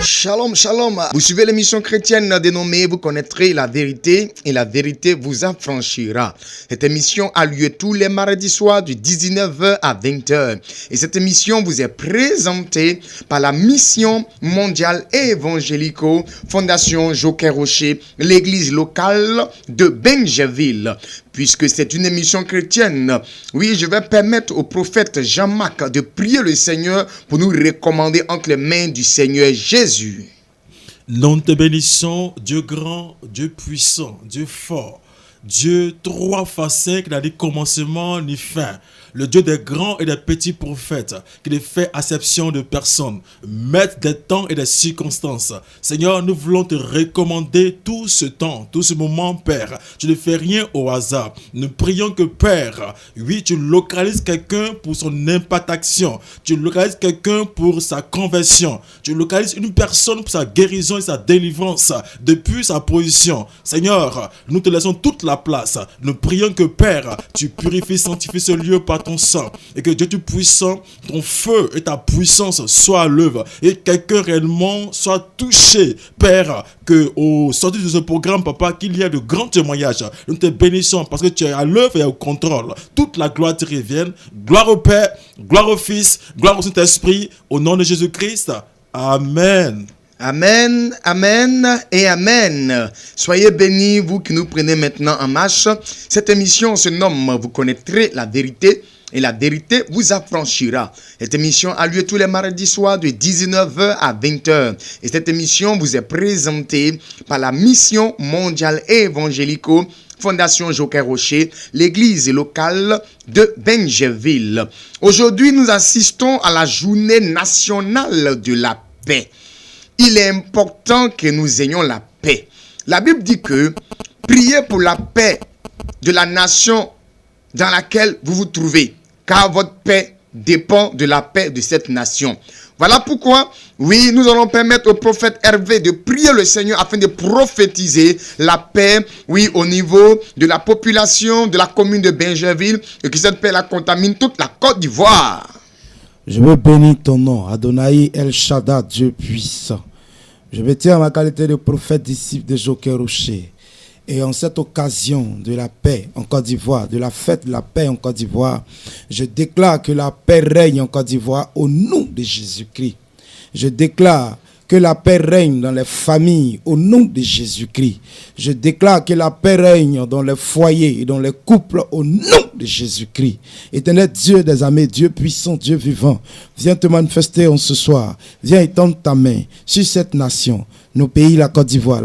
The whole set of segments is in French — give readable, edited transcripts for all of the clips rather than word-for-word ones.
Shalom, shalom. Vous suivez l'émission chrétienne dénommée Vous connaîtrez la vérité et la vérité vous affranchira. Cette émission a lieu tous les mardis soirs de 19h à 20h. Et cette émission vous est présentée par la mission mondiale et évangélico Fondation Joker Rocher, l'église locale de Benjeville. Puisque c'est une émission chrétienne, oui, je vais permettre au prophète Jean-Marc de prier le Seigneur pour nous recommander entre les mains du Seigneur Jésus. Nous te bénissons, Dieu grand, Dieu puissant, Dieu fort, Dieu 3 fois 5, n'a ni commencement ni fin. Le Dieu des grands et des petits prophètes, qui ne fait acception de personne, maître des temps et des circonstances. Seigneur, nous voulons te recommander tout ce temps, tout ce moment, Père. Tu ne fais rien au hasard. Nous prions que, Père, oui, tu localises quelqu'un pour son impactation. Tu localises quelqu'un pour sa conversion. Tu localises une personne pour sa guérison et sa délivrance depuis sa position. Seigneur, nous te laissons toute la place. Nous prions que, Père, tu purifies, sanctifies ce lieu par ton sang, et que Dieu Tout-Puissant, ton feu et ta puissance soient à l'œuvre, et quelqu'un réellement soit touché, Père, que au sortir de ce programme, Papa, qu'il y ait de grands témoignages. Nous te bénissons parce que tu es à l'œuvre et au contrôle. Toute la gloire te revienne. Gloire au Père, gloire au Fils, gloire au Saint-Esprit, au nom de Jésus-Christ. Amen. Amen, amen et amen. Soyez bénis, vous qui nous prenez maintenant en marche. Cette émission se nomme Vous connaîtrez la vérité et la vérité vous affranchira. Cette émission a lieu tous les mardis soirs de 19h à 20h. Et cette émission vous est présentée par la mission mondiale et évangélico Fondation Joker Rocher, l'église locale de Benjeville. Aujourd'hui, nous assistons à la journée nationale de la paix. Il est important que nous ayons la paix. La Bible dit que priez pour la paix de la nation dans laquelle vous vous trouvez, car votre paix dépend de la paix de cette nation. Voilà pourquoi, oui, nous allons permettre au prophète Hervé de prier le Seigneur afin de prophétiser la paix, oui, au niveau de la population de la commune de Benjeville, et que cette paix la contamine toute la Côte d'Ivoire. Je veux bénir ton nom, Adonai El Shaddai, Dieu puissant. Je me tiens à ma qualité de prophète disciple de Joker Rocher. Et en cette occasion de la paix en Côte d'Ivoire, de la fête de la paix en Côte d'Ivoire, je déclare que la paix règne en Côte d'Ivoire au nom de Jésus-Christ. Je déclare que la paix règne dans les familles au nom de Jésus-Christ. Je déclare que la paix règne dans les foyers et dans les couples au nom de Jésus-Christ. Éternel Dieu des armées, Dieu puissant, Dieu vivant, viens te manifester en ce soir. Viens étendre ta main sur cette nation, nos pays, la Côte d'Ivoire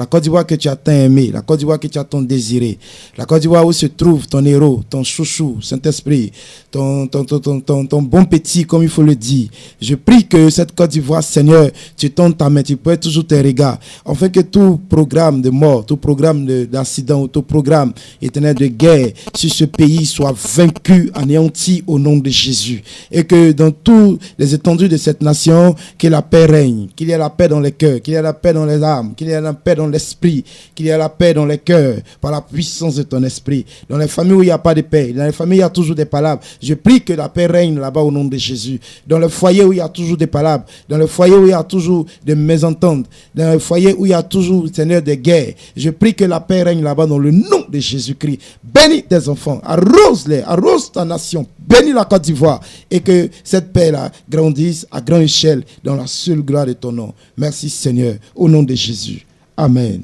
que tu as tant aimé, la Côte d'Ivoire que tu as tant désiré, la Côte d'Ivoire où se trouve ton héros, ton chouchou, Saint-Esprit, ton bon petit, comme il faut le dire. Je prie que cette Côte d'Ivoire, Seigneur, tu tends ta main, tu peux toujours tes regards, afin que tout programme de mort, tout programme d'accident, tout programme éternel de guerre sur ce pays soit vaincu, anéanti au nom de Jésus. Et que dans tous les étendues de cette nation, que la paix règne, qu'il y ait la paix dans les cœurs, qu'il y ait la paix dans les âmes, qu'il y ait la paix dans l'esprit, qu'il y ait la paix dans les cœurs, par la puissance de ton esprit. Dans les familles où il n'y a pas de paix, dans les familles où il y a toujours des palabres, je prie que la paix règne là-bas au nom de Jésus. Dans le foyer où il y a toujours des palabres, dans le foyer où il y a toujours des mésententes, dans le foyer où il y a toujours, Seigneur, des guerres, je prie que la paix règne là-bas dans le nom de Jésus-Christ. Bénis tes enfants, arrose-les, arrose ta nation, bénis la Côte d'Ivoire, et que cette paix-là grandisse à grande échelle dans la seule gloire de ton nom. Merci Seigneur, au nom de Jésus. Amen.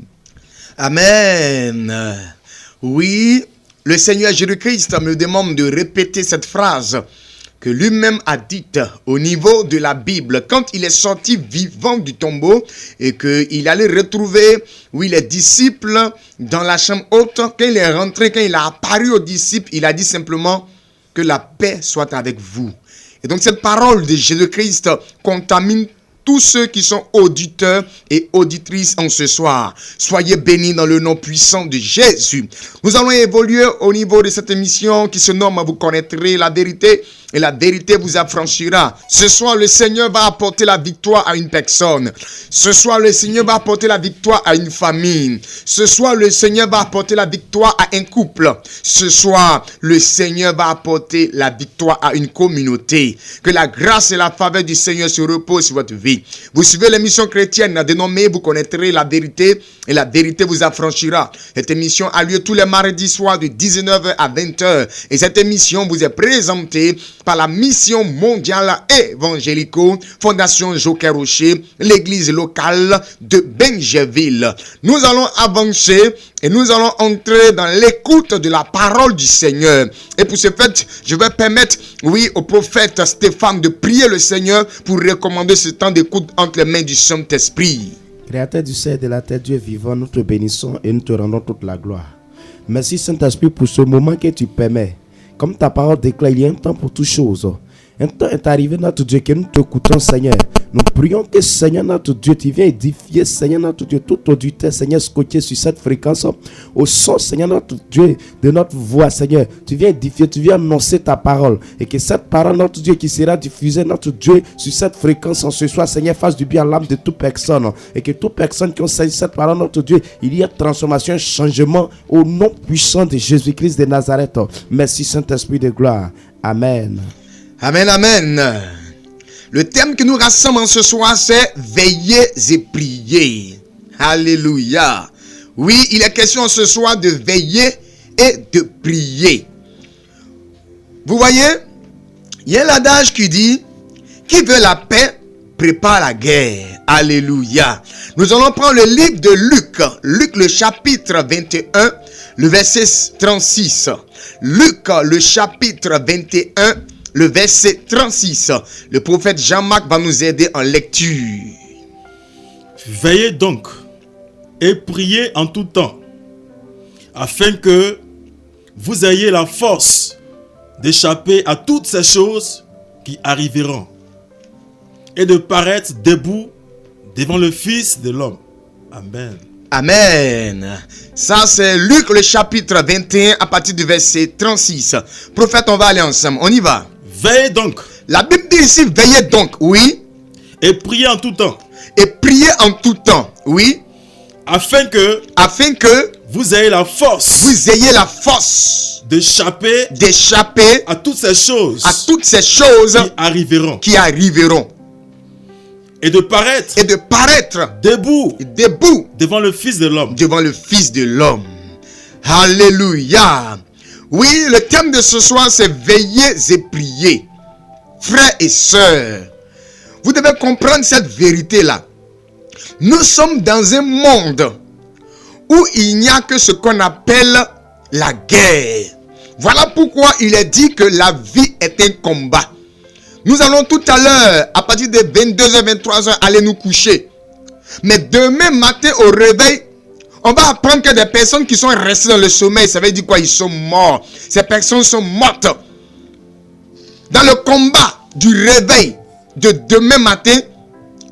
Amen. Oui, le Seigneur Jésus-Christ me demande de répéter cette phrase que lui-même a dite au niveau de la Bible quand il est sorti vivant du tombeau et qu'il allait retrouver, oui, les disciples dans la chambre haute. Quand il est rentré, quand il a apparu aux disciples, il a dit simplement que la paix soit avec vous. Et donc cette parole de Jésus-Christ contamine tous ceux qui sont auditeurs et auditrices en ce soir. Soyez bénis dans le nom puissant de Jésus. Nous allons évoluer au niveau de cette émission qui se nomme Vous connaîtrez la vérité et la vérité vous affranchira. Ce soir, le Seigneur va apporter la victoire à une personne. Ce soir, le Seigneur va apporter la victoire à une famille. Ce soir, le Seigneur va apporter la victoire à un couple. Ce soir, le Seigneur va apporter la victoire à une communauté. Que la grâce et la faveur du Seigneur se reposent sur votre vie. Vous suivez l'émission chrétienne dénommée Vous connaîtrez la vérité et la vérité vous affranchira. Cette émission a lieu tous les mardis soirs de 19h à 20h. Et cette émission vous est présentée par la mission mondiale évangélico, Fondation Joker Rocher, l'église locale de Benjeville. Nous allons avancer et nous allons entrer dans l'écoute de la parole du Seigneur. Et pour ce fait, je vais permettre, au prophète Stéphane de prier le Seigneur pour recommander ce temps d'écoute entre les mains du Saint-Esprit. Créateur du ciel et de la terre, Dieu vivant, nous te bénissons et nous te rendons toute la gloire. Merci Saint-Esprit pour ce moment que tu permets. Comme ta parole déclare, il y a un temps pour toutes choses. Un temps est arrivé, notre Dieu, que nous t'écoutons, Seigneur. Nous prions que, Seigneur, notre Dieu, tu viens édifier, Seigneur, notre Dieu, tout auditeur, Seigneur, scotché sur cette fréquence, au son, Seigneur, notre Dieu, de notre voix, Seigneur. Tu viens édifier, tu viens annoncer ta parole. Et que cette parole, notre Dieu, qui sera diffusée, notre Dieu, sur cette fréquence en ce soir, Seigneur, fasse du bien à l'âme de toute personne. Et que toute personne qui a saisi cette parole, notre Dieu, il y a transformation, un changement au nom puissant de Jésus-Christ de Nazareth. Merci, Saint-Esprit de gloire. Amen. Amen, amen. Le thème que nous rassemblons ce soir, c'est veiller et prier. Alléluia. Oui, il est question ce soir de veiller et de prier. Vous voyez, il y a l'adage qui dit, qui veut la paix, prépare la guerre. Alléluia. Nous allons prendre le livre de Luc. Luc, le chapitre 21, le verset 36. Luc, le chapitre 21, le verset 36. Le prophète Jean-Marc va nous aider en lecture. Veillez donc et priez en tout temps, afin que vous ayez la force d'échapper à toutes ces choses qui arriveront et de paraître debout devant le Fils de l'homme. Amen. Amen. Ça, c'est Luc, le chapitre 21, à partir du verset 36. Prophète, on va aller ensemble. On y va. Veillez donc. La Bible dit ici, veillez donc, oui. Et priez en tout temps. Et priez en tout temps, oui. Afin que vous ayez la force. Vous ayez la force d'échapper à toutes ces choses. Qui arriveront. Et de paraître debout devant le Fils de l'homme. Alléluia. Oui, le thème de ce soir, c'est veiller et prier. Frères et sœurs, vous devez comprendre cette vérité-là. Nous sommes dans un monde où il n'y a que ce qu'on appelle la guerre. Voilà pourquoi il est dit que la vie est un combat. Nous allons tout à l'heure, à partir de 22h, 23h, aller nous coucher. Mais demain matin au réveil, on va apprendre que des personnes qui sont restées dans le sommeil, ça veut dire quoi? Ils sont morts. Ces personnes sont mortes. Dans le combat du réveil de demain matin,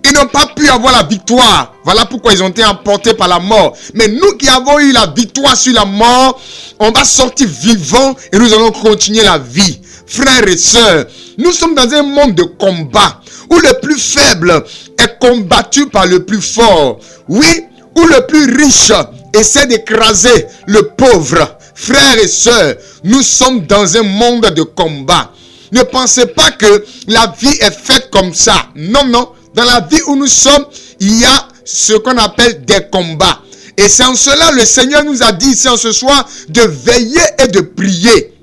ils n'ont pas pu avoir la victoire. Voilà pourquoi ils ont été emportés par la mort. Mais nous qui avons eu la victoire sur la mort, on va sortir vivants et nous allons continuer la vie. Frères et sœurs, nous sommes dans un monde de combat où le plus faible est combattu par le plus fort. Oui, où le plus riche essaie d'écraser le pauvre. Frères et sœurs, nous sommes dans un monde de combat. Ne pensez pas que la vie est faite comme ça. Non, non. Dans la vie où nous sommes, il y a ce qu'on appelle des combats. Et c'est en cela le Seigneur nous a dit ici en ce soir de veiller et de prier.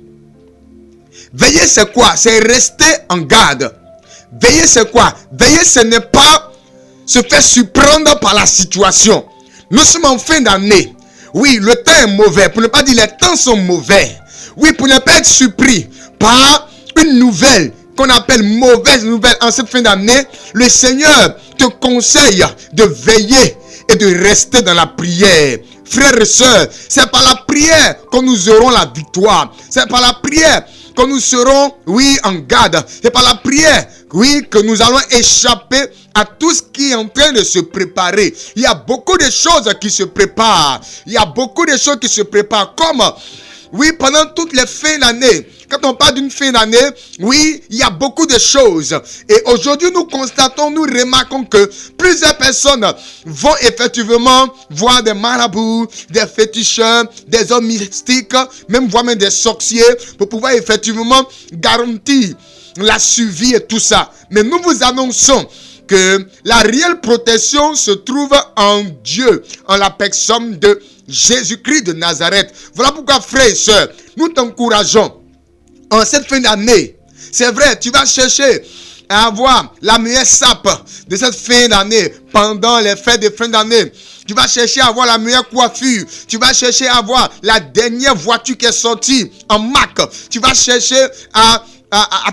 Veiller, c'est quoi? C'est rester en garde. Veiller, c'est quoi? Veiller, ce n'est pas se faire surprendre par la situation. Nous sommes en fin d'année. Oui, le temps est mauvais. Pour ne pas dire les temps sont mauvais. Oui, pour ne pas être surpris par une nouvelle qu'on appelle mauvaise nouvelle en cette fin d'année, le Seigneur te conseille de veiller et de rester dans la prière. Frères et sœurs, c'est par la prière que nous aurons la victoire. C'est par la prière que nous serons, en garde. C'est par la prière, que nous allons échapper à tout ce qui est en train de se préparer. Il y a beaucoup de choses qui se préparent. Comme, pendant toutes les fins d'année, quand on parle d'une fin d'année, oui, il y a beaucoup de choses. Et aujourd'hui, nous constatons, nous remarquons que plusieurs personnes vont effectivement voir des marabouts, des féticheurs, des hommes mystiques, même voire même des sorciers, pour pouvoir effectivement garantir la survie et tout ça. Mais nous vous annonçons que la réelle protection se trouve en Dieu, en la personne de Jésus-Christ de Nazareth. Voilà pourquoi, frères et sœurs, nous t'encourageons en cette fin d'année. C'est vrai, tu vas chercher à avoir la meilleure sape de cette fin d'année, pendant les fêtes de fin d'année. Tu vas chercher à avoir la meilleure coiffure. Tu vas chercher à avoir la dernière voiture qui est sortie en marque. Tu vas chercher à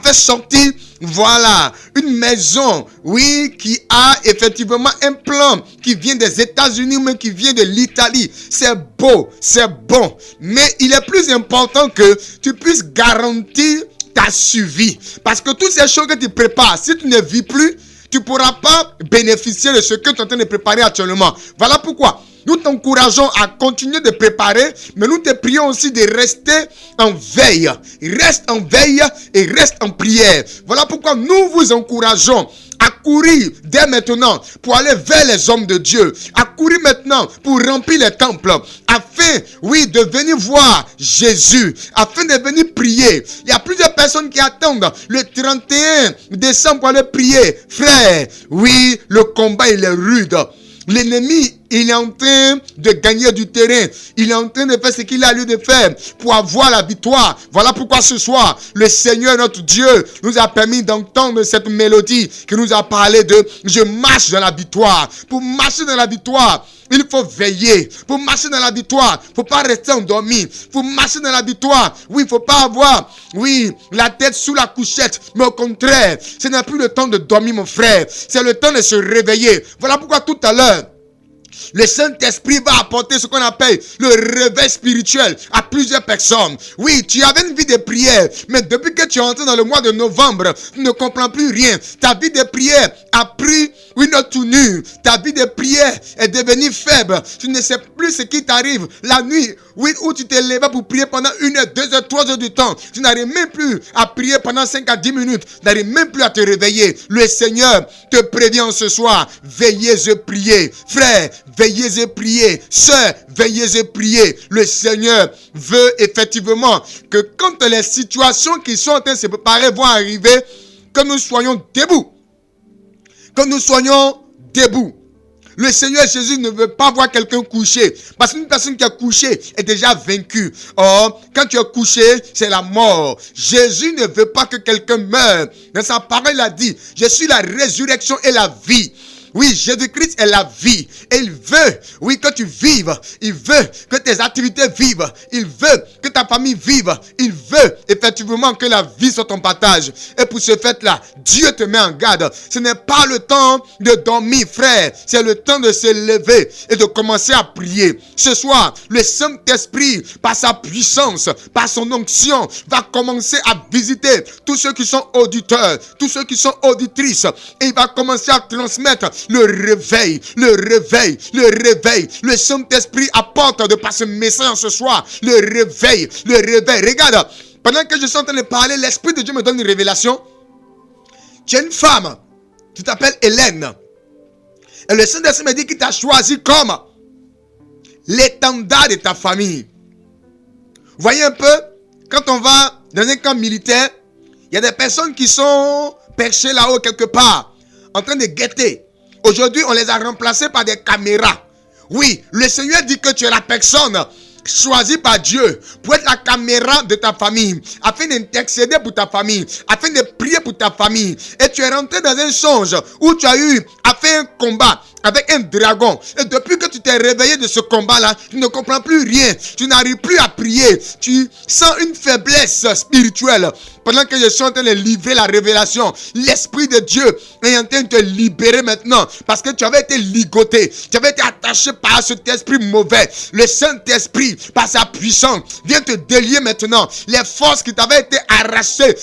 faire sortir, voilà, une maison, oui, qui a effectivement un plan qui vient des États-Unis, mais qui vient de l'Italie. C'est beau, c'est bon. Mais il est plus important que tu puisses garantir ta survie. Parce que toutes ces choses que tu prépares, si tu ne vis plus, tu ne pourras pas bénéficier de ce que tu es en train de préparer actuellement. Voilà pourquoi nous t'encourageons à continuer de préparer, mais nous te prions aussi de rester en veille. Reste en veille et reste en prière. Voilà pourquoi nous vous encourageons à courir dès maintenant pour aller vers les hommes de Dieu, à courir maintenant pour remplir les temples, afin, oui, de venir voir Jésus, afin de venir prier. Il y a plusieurs personnes qui attendent le 31 décembre pour aller prier. Frère, oui, le combat il est rude. L'ennemi, il est en train de gagner du terrain. Il est en train de faire ce qu'il a lieu de faire pour avoir la victoire. Voilà pourquoi ce soir, le Seigneur notre Dieu nous a permis d'entendre cette mélodie qui nous a parlé de « Je marche dans la victoire ». Pour marcher dans la victoire, il faut veiller. Pour marcher dans la victoire, il ne faut pas rester endormi. Pour marcher dans la victoire, oui, il ne faut pas avoir, oui, la tête sous la couchette. Mais au contraire, ce n'est plus le temps de dormir, mon frère. C'est le temps de se réveiller. Voilà pourquoi tout à l'heure, le Saint-Esprit va apporter ce qu'on appelle le réveil spirituel à plusieurs personnes. Oui, tu avais une vie de prière, mais depuis que tu es entré dans le mois de novembre, tu ne comprends plus rien. Ta vie de prière a pris une autre tournure. Ta vie de prière est devenue faible. Tu ne sais plus ce qui t'arrive la nuit. Oui, où tu t'es levé pour prier pendant 1 heure, 2 heures, 3 heures du temps. Tu n'arrives même plus à prier pendant 5 à 10 minutes. Tu n'arrives même plus à te réveiller. Le Seigneur te prévient ce soir. Veillez et priez. Frère, veillez et priez. Sœur, veillez et priez. Le Seigneur veut effectivement que quand les situations qui sont en train de se préparer vont arriver, que nous soyons debout. Que nous soyons debout. Le Seigneur Jésus ne veut pas voir quelqu'un couché. Parce qu'une personne qui est couchée est déjà vaincue. Or, quand tu es couché, c'est la mort. Jésus ne veut pas que quelqu'un meure. Dans sa parole, il a dit, je suis la résurrection et la vie. Oui, Jésus-Christ est la vie. Et il veut, oui, que tu vives. Il veut que tes activités vivent. Il veut que ta famille vive. Il veut effectivement que la vie soit ton partage. Et pour ce fait-là, Dieu te met en garde. Ce n'est pas le temps de dormir, frère. C'est le temps de se lever et de commencer à prier. Ce soir, le Saint-Esprit, par sa puissance, par son onction, va commencer à visiter tous ceux qui sont auditeurs, tous ceux qui sont auditrices. Et il va commencer à transmettre le réveil, le réveil, le réveil. Le Saint-Esprit apporte de par ce message ce soir, le réveil, le réveil. Regarde, pendant que je suis en train de parler, l'Esprit de Dieu me donne une révélation. Tu es une femme, tu t'appelles Hélène. Et le Saint-Esprit me dit qu'il t'a choisi comme l'étendard de ta famille. Vous voyez un peu, quand on va dans un camp militaire, il y a des personnes qui sont perchées là-haut quelque part, en train de guetter. Aujourd'hui, on les a remplacés par des caméras. Oui, le Seigneur dit que tu es la personne choisie par Dieu pour être la caméra de ta famille, afin d'intercéder pour ta famille, afin de prier pour ta famille. Et tu es rentré dans un songe où tu as eu à faire un combat avec un dragon. Et depuis que tu t'es réveillé de ce combat-là, tu ne comprends plus rien. Tu n'arrives plus à prier. Tu sens une faiblesse spirituelle. Pendant que je suis en train de livrer la révélation, l'Esprit de Dieu est en train de te libérer maintenant. Parce que tu avais été ligoté. Tu avais été attaché par cet esprit mauvais. Le Saint-Esprit, par sa puissance, vient te délier maintenant. Les forces qui t'avaient été arrachées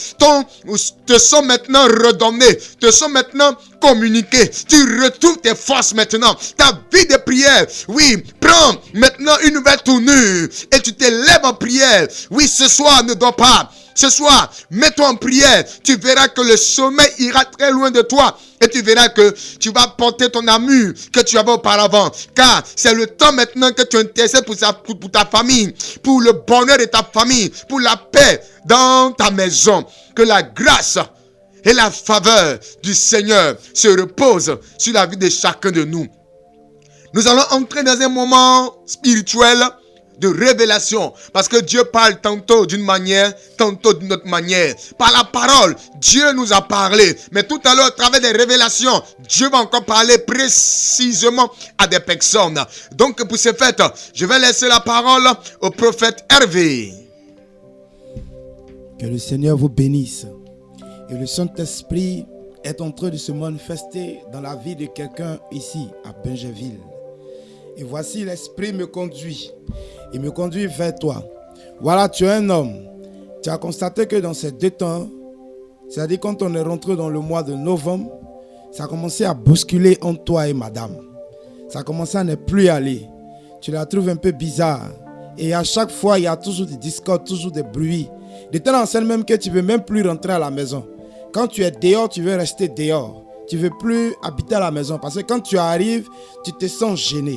te sont maintenant redonnées. Te sont maintenant communiquées. Tu retrouves tes forces maintenant. Ta vie de prière, oui, prends maintenant une nouvelle tournure. Et tu te lèves en prière. Oui, ce soir, ne dors pas. Ce soir, mets-toi en prière. Tu verras que le sommeil ira très loin de toi. Et tu verras que tu vas porter ton armure que tu avais auparavant. Car c'est le temps maintenant que tu intercèdes pour ta famille, pour le bonheur de ta famille, pour la paix dans ta maison. Que la grâce et la faveur du Seigneur se reposent sur la vie de chacun de nous. Nous allons entrer dans un moment spirituel de révélation. Parce que Dieu parle tantôt d'une manière, tantôt d'une autre manière. Par la parole, Dieu nous a parlé. Mais tout à l'heure, à travers des révélations, Dieu va encore parler précisément à des personnes. Donc pour ce fait, je vais laisser la parole au prophète Hervé. Que le Seigneur vous bénisse. Et le Saint-Esprit est en train de se manifester dans la vie de quelqu'un ici, à Bingerville. Et voici, l'Esprit me conduit. Il me conduit vers toi. Voilà, tu es un homme. Tu as constaté que dans ces 2 temps, c'est-à-dire quand on est rentré dans le mois de novembre, ça a commencé à bousculer entre toi et madame. Ça a commencé à ne plus aller. Tu la trouves un peu bizarre. Et à chaque fois, il y a toujours des discordes, toujours des bruits. De telle enseigne même que tu ne veux même plus rentrer à la maison. Quand tu es dehors, tu veux rester dehors. Tu ne veux plus habiter à la maison. Parce que quand tu arrives, tu te sens gêné.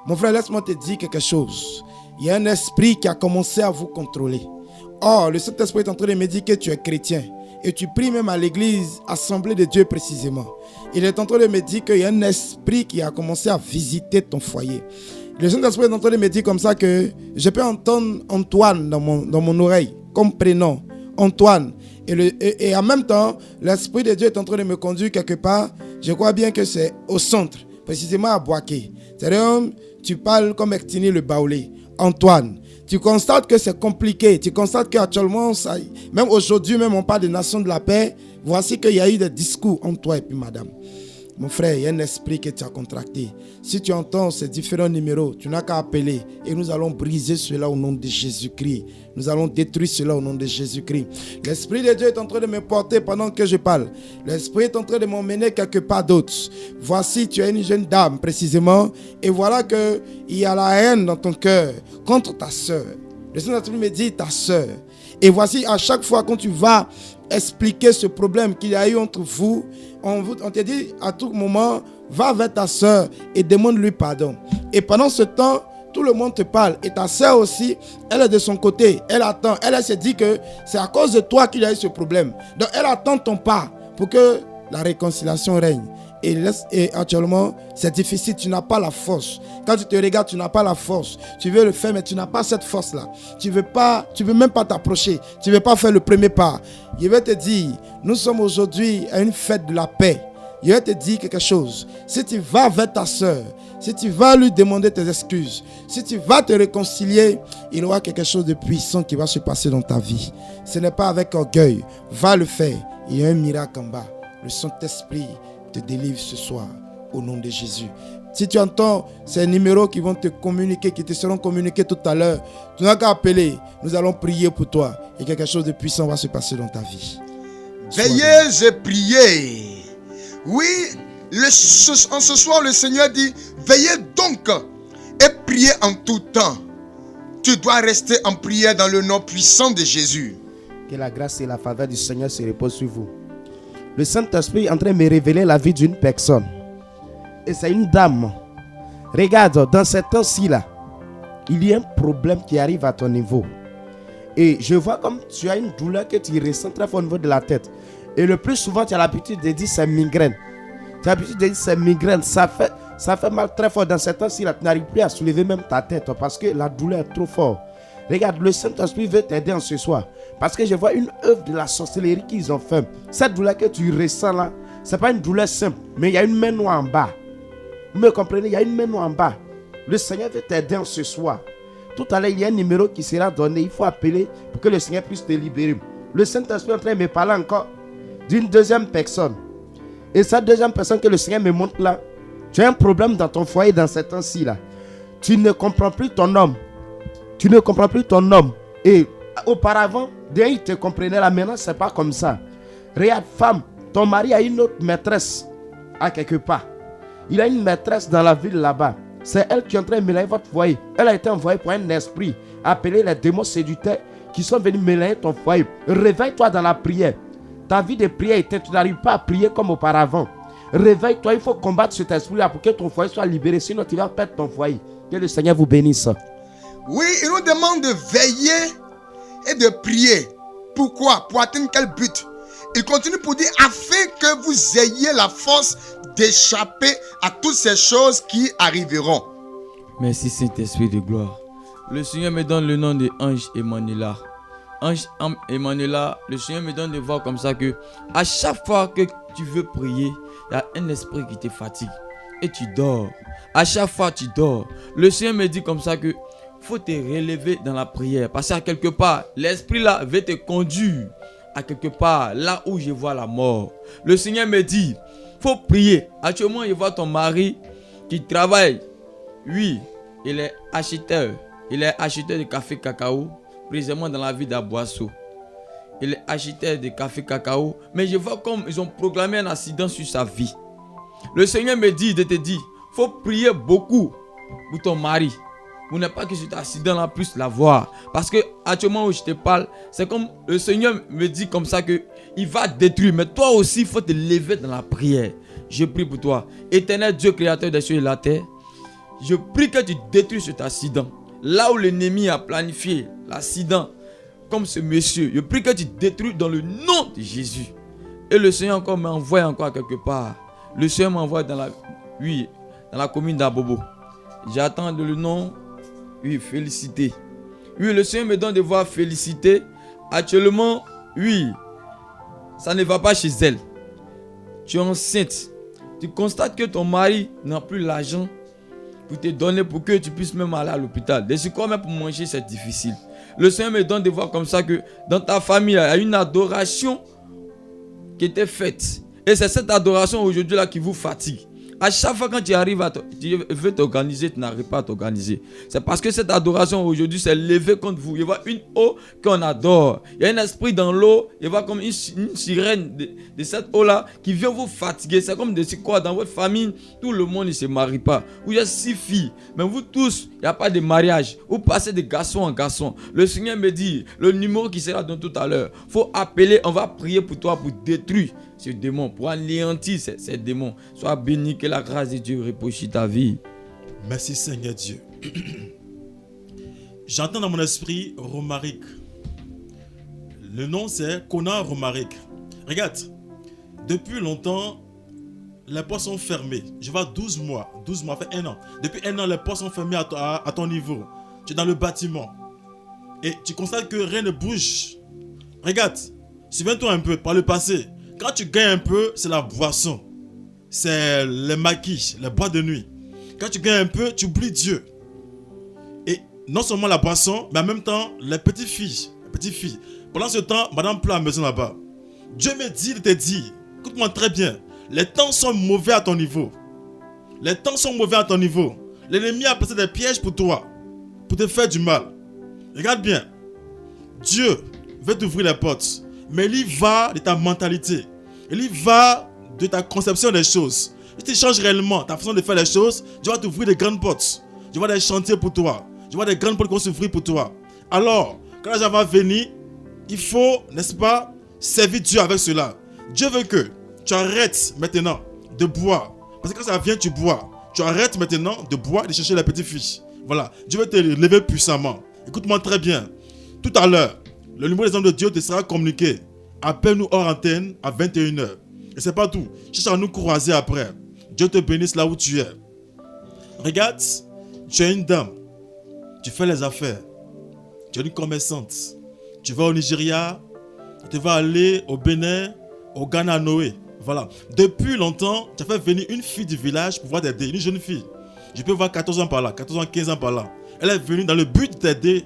Mon frère, laisse-moi te dire quelque chose. Il y a un esprit qui a commencé à vous contrôler. Or, le Saint-Esprit est en train de me dire que tu es chrétien. Et tu pries même à l'église, Assemblée de Dieu précisément. Il est en train de me dire qu'il y a un esprit qui a commencé à visiter ton foyer. Le Saint-Esprit est en train de me dire comme ça que je peux entendre Antoine dans mon oreille, comme prénom, Antoine. Et en même temps, l'Esprit de Dieu est en train de me conduire quelque part. Je crois bien que c'est au centre, précisément à Boaké. C'est-à-dire, tu parles comme Ectini le Baoulé, Antoine. Tu constates que c'est compliqué. Tu constates qu'actuellement, même aujourd'hui, même on parle des nations de la paix. Voici qu'il y a eu des discours entre toi et puis madame. Mon frère, il y a un esprit que tu as contracté. Si tu entends ces différents numéros, tu n'as qu'à appeler. Et nous allons briser cela au nom de Jésus-Christ. Nous allons détruire cela au nom de Jésus-Christ. L'Esprit de Dieu est en train de me porter pendant que je parle. L'Esprit est en train de m'emmener quelque part d'autre. Voici, tu es une jeune dame précisément. Et voilà qu'il y a la haine dans ton cœur contre ta soeur. Le Saint-Esprit me dit ta soeur. Et voici, à chaque fois quand tu vas expliquer ce problème qu'il y a eu entre vous, on te dit à tout moment, va vers ta soeur et demande-lui pardon. Et pendant ce temps, tout le monde te parle. Et ta soeur aussi, elle est de son côté. Elle attend. Elle se dit que c'est à cause de toi qu'il y a eu ce problème. Donc elle attend ton pas pour que la réconciliation règne. Et actuellement, c'est difficile, tu n'as pas la force. Quand tu te regardes, tu n'as pas la force. Tu veux le faire, mais tu n'as pas cette force-là. Tu veux même pas t'approcher. Tu ne veux pas faire le premier pas. Je vais te dire, nous sommes aujourd'hui à une fête de la paix. Je vais te dire quelque chose. Si tu vas vers ta soeur, si tu vas lui demander tes excuses, si tu vas te réconcilier, il y aura quelque chose de puissant qui va se passer dans ta vie. Ce n'est pas avec orgueil. Va le faire. Il y a un miracle en bas. Le Saint-Esprit te délivre ce soir au nom de Jésus. Si tu entends ces numéros qui vont te communiquer, qui te seront communiqués tout à l'heure, tu n'as qu'à appeler. Nous allons prier pour toi et quelque chose de puissant va se passer dans ta vie. Veillez et priez. Oui, en ce soir, le Seigneur dit, veillez donc et priez en tout temps. Tu dois rester en prière dans le nom puissant de Jésus. Que la grâce et la faveur du Seigneur se reposent sur vous. Le Saint-Esprit est en train de me révéler la vie d'une personne. Et c'est une dame. Regarde, dans ces temps-ci là, il y a un problème qui arrive à ton niveau. Et je vois comme tu as une douleur que tu ressens très fort au niveau de la tête. Et le plus souvent, tu as l'habitude de dire c'est migraine. Tu as l'habitude de dire c'est migraine. Ça fait mal très fort. Dans ces temps-ci là, tu n'arrives plus à soulever même ta tête parce que la douleur est trop forte. Regarde, le Saint-Esprit veut t'aider en ce soir. Parce que je vois une œuvre de la sorcellerie qu'ils ont fait. Cette douleur que tu ressens là, ce n'est pas une douleur simple. Mais il y a une main noire en bas. Vous me comprenez? Il y a une main noire en bas. Le Seigneur veut t'aider en ce soir. Tout à l'heure, il y a un numéro qui sera donné. Il faut appeler pour que le Seigneur puisse te libérer. Le Saint-Esprit est en train de me parler encore d'une deuxième personne. Et cette deuxième personne que le Seigneur me montre là, tu as un problème dans ton foyer dans ces temps-ci là. Tu ne comprends plus ton homme. Tu ne comprends plus ton homme. Et auparavant, dès il te comprenait là, maintenant c'est pas comme ça. Regarde, femme, ton mari a une autre maîtresse à quelque part. Il a une maîtresse dans la ville là-bas. C'est elle qui est en train de mélanger votre foyer. Elle a été envoyée pour un esprit appelé les démons séducteurs qui sont venus mélanger ton foyer. Réveille-toi dans la prière. Ta vie de prière était, tu n'arrives pas à prier comme auparavant. Réveille-toi, il faut combattre cet esprit-là pour que ton foyer soit libéré, sinon tu vas perdre ton foyer. Que le Seigneur vous bénisse. Oui, il nous demande de veiller et de prier. Pourquoi? Pour atteindre quel but? Il continue pour dire, afin que vous ayez la force d'échapper à toutes ces choses qui arriveront. Merci Saint-Esprit de gloire. Le Seigneur me donne le nom de Ange Emmanuel. Ange Emmanuel, le Seigneur me donne de voir comme ça que à chaque fois que tu veux prier, il y a un esprit qui te fatigue et tu dors. À chaque fois tu dors. Le Seigneur me dit comme ça que faut te relever dans la prière parce qu'à quelque part, l'esprit là veut te conduire à quelque part là où je vois la mort. Le Seigneur me dit, faut prier. Actuellement, je vois ton mari qui travaille. Oui, il est acheteur. Il est acheteur de café cacao, précisément dans la ville d'Aboisseau. Il est acheteur de café cacao, mais je vois comme ils ont proclamé un accident sur sa vie. Le Seigneur me dit de te dire, faut prier beaucoup pour ton mari. Vous n'êtes pas que cet accident-là puisse l'avoir. Parce que actuellement où je te parle, c'est comme le Seigneur me dit comme ça que il va détruire. Mais toi aussi, il faut te lever dans la prière. Je prie pour toi. Éternel Dieu, créateur des cieux et de la terre, je prie que tu détruis cet accident. Là où l'ennemi a planifié l'accident, comme ce monsieur, je prie que tu détruis dans le nom de Jésus. Et le Seigneur encore m'envoie encore quelque part. Le Seigneur m'envoie dans la commune d'Abobo. J'attends le nom. Oui, félicité. Oui, le Seigneur me donne de voir félicité. Actuellement, oui, ça ne va pas chez elle. Tu es enceinte. Tu constates que ton mari n'a plus l'argent pour te donner pour que tu puisses même aller à l'hôpital. Dès quoi même pour manger, c'est difficile. Le Seigneur me donne de voir comme ça que dans ta famille, il y a une adoration qui était faite. Et c'est cette adoration aujourd'hui là qui vous fatigue. À chaque fois quand tu arrives tu veux t'organiser, tu n'arrives pas à t'organiser. C'est parce que cette adoration aujourd'hui s'est levée contre vous. Il y a une eau qu'on adore. Il y a un esprit dans l'eau. Il y a comme une sirène de cette eau-là qui vient vous fatiguer. C'est comme quoi dans votre famille, tout le monde ne se marie pas. Vous êtes 6 filles, mais vous tous, il n'y a pas de mariage. Vous passez de garçon en garçon. Le Seigneur me dit, le numéro qui sera dans tout à l'heure, il faut appeler, on va prier pour toi pour détruire ce démon, pour anéantir ces démons. Sois béni, que la grâce de Dieu repose sur ta vie. Merci Seigneur Dieu. J'entends dans mon esprit Romaric. Le nom c'est Conan Romaric. Regarde, depuis longtemps, les portes sont fermées. Je vois 12 mois, fait 1 an. Depuis 1 an, les portes sont fermées à ton niveau. Tu es dans le bâtiment. Et tu constates que rien ne bouge. Regarde, souviens-toi un peu, par le passé, quand tu gagnes un peu, c'est la boisson. C'est les maquis, les boîtes de nuit. Quand tu gagnes un peu, tu oublies Dieu. Et non seulement la boisson, mais en même temps, les petites filles. Pendant ce temps, madame pleure à la maison là-bas. Dieu me dit de te dire, écoute-moi très bien, les temps sont mauvais à ton niveau. L'ennemi a placé des pièges pour toi, pour te faire du mal. Regarde bien, Dieu veut t'ouvrir les portes, mais il y va de ta mentalité. Il y va de ta conception des choses. Si tu changes réellement ta façon de faire les choses, Dieu va t'ouvrir des grandes portes. Dieu va des chantiers pour toi. Dieu va des grandes portes qui vont s'ouvrir pour toi. Alors, quand l'argent va venir, il faut, n'est-ce pas, servir Dieu avec cela. Dieu veut que tu arrêtes maintenant de boire. Parce que quand ça vient, tu bois. Tu arrêtes maintenant de boire et de chercher les petites filles. Voilà, Dieu veut te lever puissamment. Écoute-moi très bien. Tout à l'heure, le numéro des hommes de Dieu te sera communiqué. Appelle-nous hors antenne à 21h. Et c'est pas tout. Cherche à nous croiser après. Dieu te bénisse là où tu es. Regarde, tu es une dame. Tu fais les affaires. Tu es une commerçante. Tu vas au Nigeria. Tu vas aller au Bénin, au Ghana, à Noé. Voilà. Depuis longtemps, tu as fait venir une fille du village pour pouvoir t'aider. Une jeune fille. Je peux voir 14 ans par là, 14 ans, 15 ans par là. Elle est venue dans le but de t'aider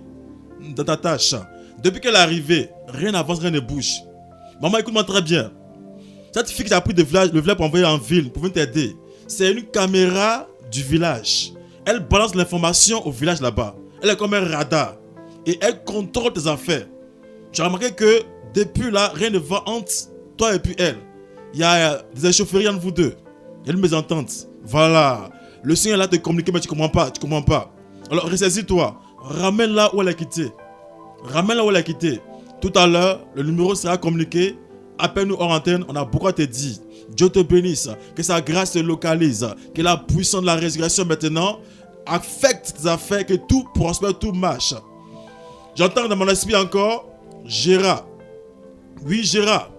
dans ta tâche. Depuis qu'elle est arrivée, rien n'avance, rien ne bouge. Maman, écoute-moi très bien. Cette fille qui t'a pris le village pour envoyer en ville, pour venir t'aider, c'est une caméra du village. Elle balance l'information au village là-bas. Elle est comme un radar. Et elle contrôle tes affaires. Tu as remarqué que depuis là, rien ne va entre toi et puis elle. Il y a des échaufferies entre vous deux. Il y a une mésentente. Voilà. Le Seigneur est là te communiquer, mais tu ne comprends pas. Alors ressaisis-toi. Ramène-la où elle est quittée. Ramène-la où elle a quitté. Tout à l'heure, le numéro sera communiqué. Appelle-nous hors antenne, on a beaucoup à te dire. Dieu te bénisse, que sa grâce te localise, que la puissance de la résurrection maintenant affecte tes affaires, que tout prospère, tout marche. J'entends dans mon esprit encore, Gérard. Oui, Gérard.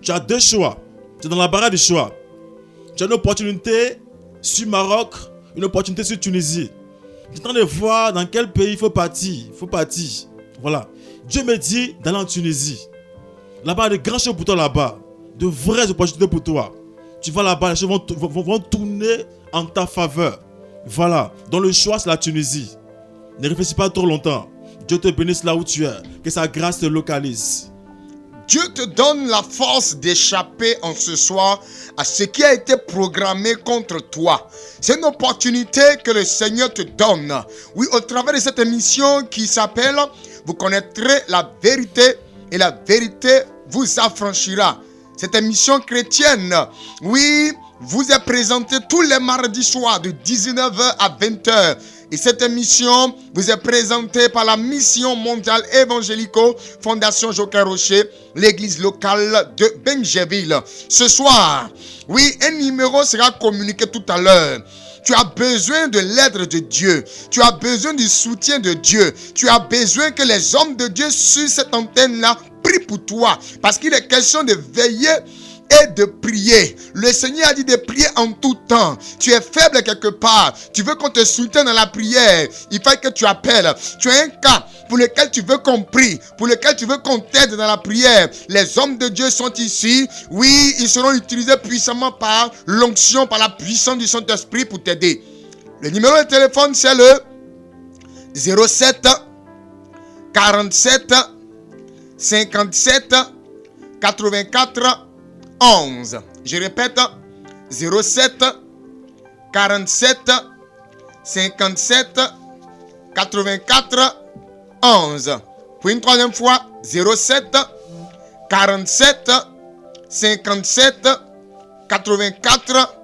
Tu as deux choix. Tu es dans la barre du choix. Tu as une opportunité sur Maroc, une opportunité sur Tunisie. Tu es en train de voir dans quel pays il faut partir. Il faut partir. Voilà. Dieu me dit d'aller en Tunisie. Là-bas, il y a de grandes choses pour toi là-bas. De vraies opportunités pour toi. Tu vas là-bas, les choses vont tourner en ta faveur. Voilà. Donc le choix, c'est la Tunisie. Ne réfléchis pas trop longtemps. Dieu te bénisse là où tu es. Que sa grâce te localise. Dieu te donne la force d'échapper en ce soir à ce qui a été programmé contre toi. C'est une opportunité que le Seigneur te donne. Oui, au travers de cette émission qui s'appelle « Vous connaîtrez la vérité et la vérité vous affranchira ». Cette émission chrétienne, oui, vous est présentée tous les mardis soirs de 19h à 20h. Et cette émission vous est présentée par la Mission mondiale évangélico Fondation Joker Rocher, l'église locale de Benjeville. Ce soir, oui, un numéro sera communiqué tout à l'heure. Tu as besoin de l'aide de Dieu. Tu as besoin du soutien de Dieu. Tu as besoin que les hommes de Dieu sur cette antenne-là prient pour toi. Parce qu'il est question de veiller et de prier. Le Seigneur a dit de prier en tout temps. Tu es faible quelque part. Tu veux qu'on te soutienne dans la prière. Il faut que tu appelles. Tu as un cas pour lequel tu veux qu'on prie, pour lequel tu veux qu'on t'aide dans la prière. Les hommes de Dieu sont ici. Oui, ils seront utilisés puissamment par l'onction, par la puissance du Saint-Esprit pour t'aider. Le numéro de téléphone, c'est le 07 47 57 84 11. Je répète, 07 47 57 84 11. Pour une troisième fois, 07 47 57 84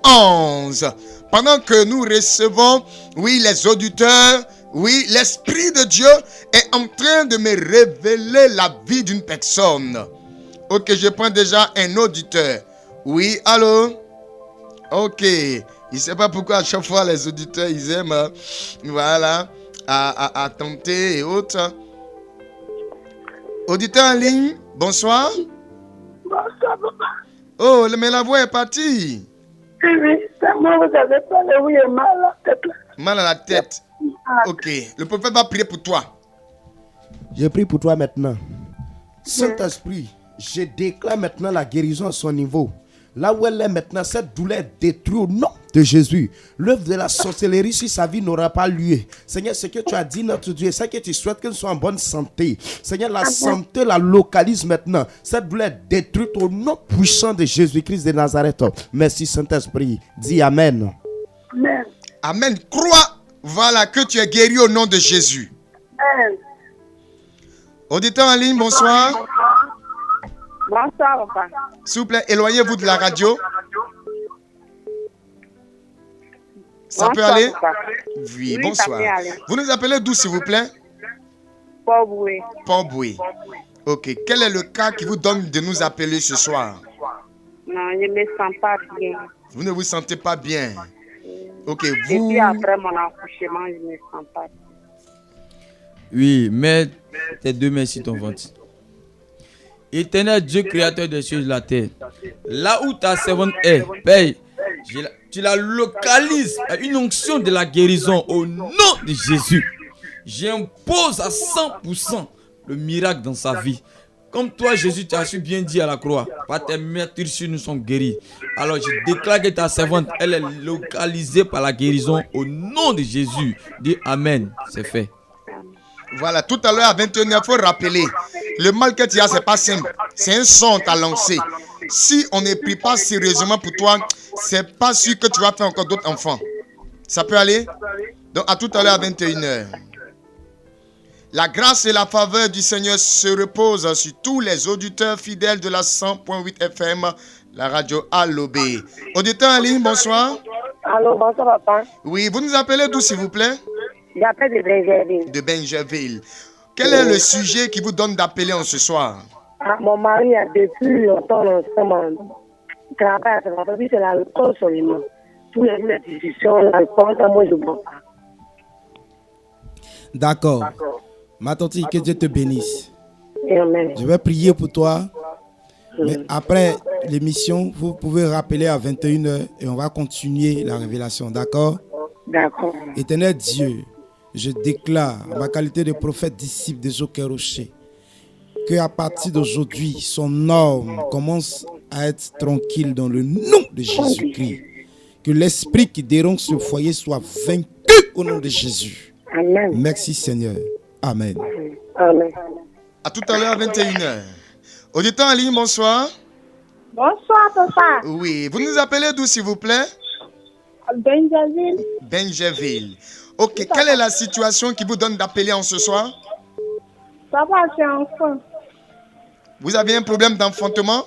11. Pendant que nous recevons, oui, les auditeurs, oui, l'Esprit de Dieu est en train de me révéler la vie d'une personne. Ok, je prends déjà un auditeur. Oui, allô? Ok. Il ne sait pas pourquoi à chaque fois les auditeurs, ils aiment, voilà, à tenter et autres. Auditeur en ligne, bonsoir. Bonsoir, papa. Oh, mais la voix est partie. Oui, c'est moi, vous avez parlé, oui, et mal à la tête. Mal à la tête. Ok, le prophète va prier pour toi. Je prie pour toi maintenant. Saint-Esprit, je déclare maintenant la guérison à son niveau. Là où elle est maintenant, cette douleur est détruite au nom de Jésus. L'œuvre de la sorcellerie sur sa vie n'aura pas lieu. Seigneur, ce que tu as dit, notre Dieu, c'est que tu souhaites qu'elle soit en bonne santé. Seigneur, la santé la localise maintenant. Cette douleur est détruite au nom puissant de Jésus-Christ de Nazareth. Merci Saint-Esprit. Dis Amen. Amen. Amen. Crois, voilà, que tu es guéri au nom de Jésus. Amen. Auditeur en ligne, bonsoir. Bonsoir, papa. S'il vous plaît, éloignez-vous de la radio. Ça Bonsoir, peut aller? papa. Oui, Oui, bonsoir. ça peut aller. Vous nous appelez d'où, s'il vous plaît? Pas boué. Port-Boué. Ok. Quel est le cas qui vous donne de nous appeler ce soir? Non, je ne me sens pas bien. Vous ne vous sentez pas bien. Ok, Et vous... puis après mon accouchement, je ne me sens pas bien. Oui, mets tes deux mains sur ton ventre. Éternel Dieu, créateur des cieux et de la terre, là où ta servante est, Père, tu la localises à une onction de la guérison au nom de Jésus. J'impose à 100% le miracle dans sa vie. Comme toi, Jésus, tu as su bien dire à la croix, par tes meurtrissures, nous sommes guéris. Alors je déclare que ta servante, elle est localisée par la guérison au nom de Jésus. Dis Amen, c'est fait. Voilà, tout à l'heure à 21h, il faut rappeler, le mal que tu as, c'est pas simple. C'est un son à lancer. Si on ne prie pas sérieusement pour toi, c'est pas sûr que tu vas faire encore d'autres enfants. Ça peut aller? Donc à tout à l'heure à 21h. La grâce et la faveur du Seigneur se reposent sur tous les auditeurs fidèles de la 100.8 FM, la radio Allobé. Auditeur en ligne, bonsoir. Allô, bonsoir, papa. Oui, vous nous appelez d'où, s'il vous plaît? J'appelle de Benjeville. De Benjeville. Quel est le sujet qui vous donne d'appeler en ce soir? Mon mari a depuis longtemps ensemble. Il travaille à sa famille, c'est l'alcool seulement. Tous les discussions, l'alcool, moi je ne bois pas. D'accord. Ma tante, que Dieu te bénisse. Amen. Je vais prier pour toi. Mais après l'émission, vous pouvez rappeler à 21h et on va continuer la révélation. D'accord? D'accord. Éternel Dieu, je déclare en ma qualité de prophète disciple de Joker Rocher qu'à partir d'aujourd'hui, son homme commence à être tranquille dans le nom de Jésus-Christ. Que l'esprit qui dérange ce foyer soit vaincu au nom de Jésus. Amen. Merci Seigneur. Amen. Amen. À tout à l'heure, 21h. Auditeur en ligne, bonsoir. Bonsoir, papa. Oui, vous nous appelez d'où, s'il vous plaît? Benjamin. Benjaville. Ok, quelle est la situation qui vous donne d'appeler en ce soir? Papa, c'est enfant. Vous avez un problème d'enfantement?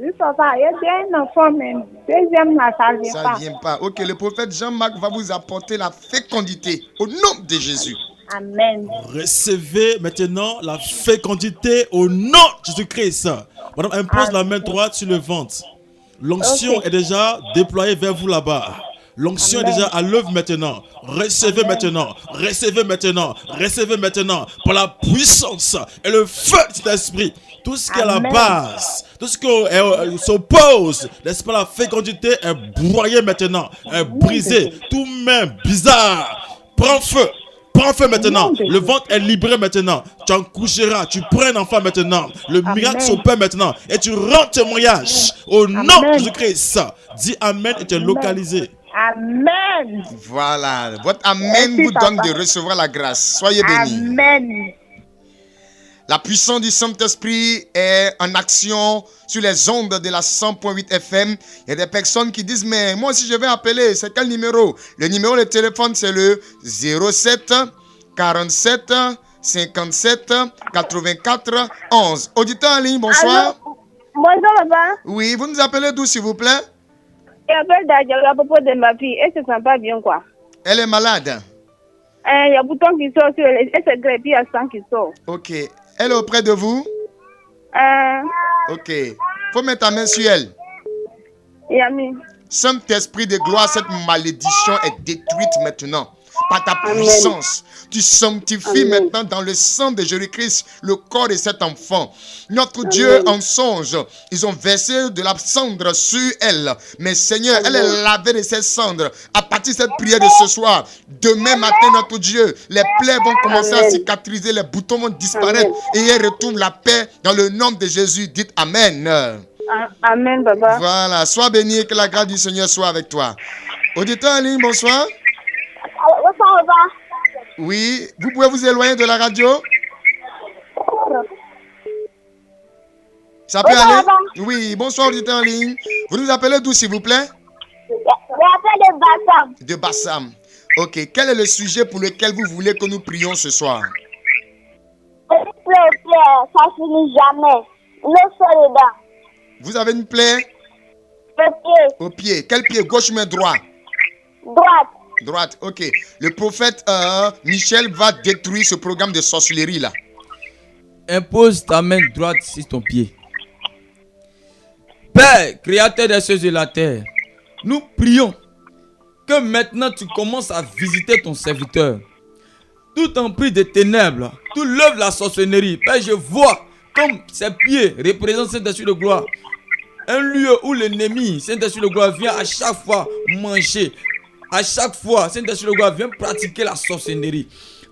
Oui, papa, il y a bien un enfant, mais deuxième, là, ça ne vient Ça pas. ne vient pas. Ok, le prophète Jean-Marc va vous apporter la fécondité au nom de Jésus. Amen. Recevez maintenant la fécondité au nom de Jésus-Christ. Madame, impose la main droite sur le ventre. L'onction est déjà déployée vers vous là-bas. L'onction est déjà à l'œuvre maintenant. Recevez maintenant. Recevez maintenant. Recevez maintenant. Par la puissance et le feu de cet esprit. Tout ce qui est à la base, tout ce qui s'oppose, n'est-ce pas, la fécondité est broyé maintenant, est brisé. Tout même bizarre. Prends feu. Prends feu maintenant. Le ventre est libéré maintenant. Tu en coucheras. Tu prends un enfant maintenant. Le miracle s'opère maintenant. Et tu rends témoignage au nom de Jésus-Christ. Dis Amen et tu es localisé. Amen. Voilà. Votre Amen Merci, vous donne papa. de recevoir la grâce. Soyez bénis. Amen. La puissance du Saint-Esprit est en action sur les ondes de la 100.8 FM. Il y a des personnes qui disent, mais moi aussi je vais appeler, c'est quel numéro? Le numéro de téléphone, c'est le 07 47 57 84 11. Auditeur en ligne, bonsoir. Bonjour, papa. Oui, vous nous appelez d'où, s'il vous plaît? Je m'appelle Dajalo à propos de ma fille. Elle se sent pas bien, quoi. Elle est malade. Il y a un bouton qui sort sur elle. Elle se greffe, il y a sang qui sort. Ok. Elle est auprès de vous? Ok. Faut mettre ta main sur elle. Yami. Saint-Esprit de gloire, cette malédiction est détruite maintenant. Par ta puissance, tu sanctifies maintenant dans le sang de Jésus-Christ le corps de cet enfant. Notre Dieu en songe, ils ont versé de la cendre sur elle. Mais Seigneur, elle est lavée de ces cendres. À partir de cette prière de ce soir, demain matin, notre Dieu, les plaies vont commencer à cicatriser, les boutons vont disparaître et elle retrouve la paix dans le nom de Jésus. Dites Amen. Amen, papa. Voilà, sois béni et que la grâce du Seigneur soit avec toi. Auditeur en ligne, bonsoir. Bonsoir, papa. Oui, vous pouvez vous éloigner de la radio? Ça peut aller? Oui, bonsoir auditeur en ligne. Vous nous appelez d'où, s'il vous plaît? Je m'appelle de Bassam. De Bassam. Ok, quel est le sujet pour lequel vous voulez que nous prions ce soir? Ça finit jamais. Le sol est dedans. Vous avez une plaie? Le pied. Au pied. Quel pied? Gauche ou main droit? Droite. Droite, ok. Le prophète Michel va détruire ce programme de sorcellerie là. Impose ta main droite sur ton pied. Père, créateur des cieux et de la terre, nous prions que maintenant tu commences à visiter ton serviteur. Tout empris de ténèbres, tout l'œuvre de la sorcellerie. Père, je vois comme ses pieds représentent Saint-Esprit de gloire. Un lieu où l'ennemi, Saint-Esprit de gloire, vient à chaque fois manger. À chaque fois, Saint-Esprit de gloire vient pratiquer la sorcellerie.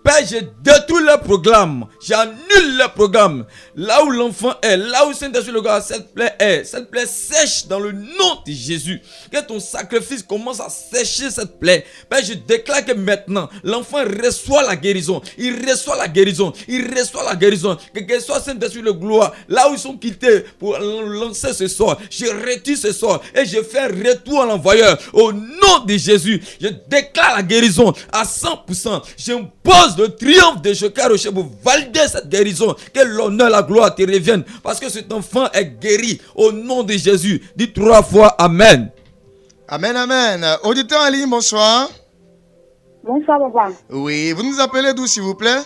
Père, je détruis le programme. J'annule le programme. Là où l'enfant est, là où Saint-Esprit de gloire, cette plaie est. Cette plaie sèche dans le nom de Jésus. Que ton sacrifice commence à sécher cette plaie. Père, je déclare que maintenant, l'enfant reçoit la guérison. Il reçoit la guérison. Il reçoit la guérison. Que soit Saint-Esprit de gloire, là où ils sont quittés pour lancer ce sort, je retire ce sort et je fais un retour à l'envoyeur. Au nom de Jésus, je déclare la guérison à 100%. J'impose le triomphe de Joker Rocher pour valider cette guérison. Que l'honneur, la gloire te reviennent. Parce que cet enfant est guéri au nom de Jésus. Dis 3 fois Amen. Amen, amen. Auditeur en ligne, bonsoir. Bonsoir, papa. Oui, vous nous appelez d'où, s'il vous plaît?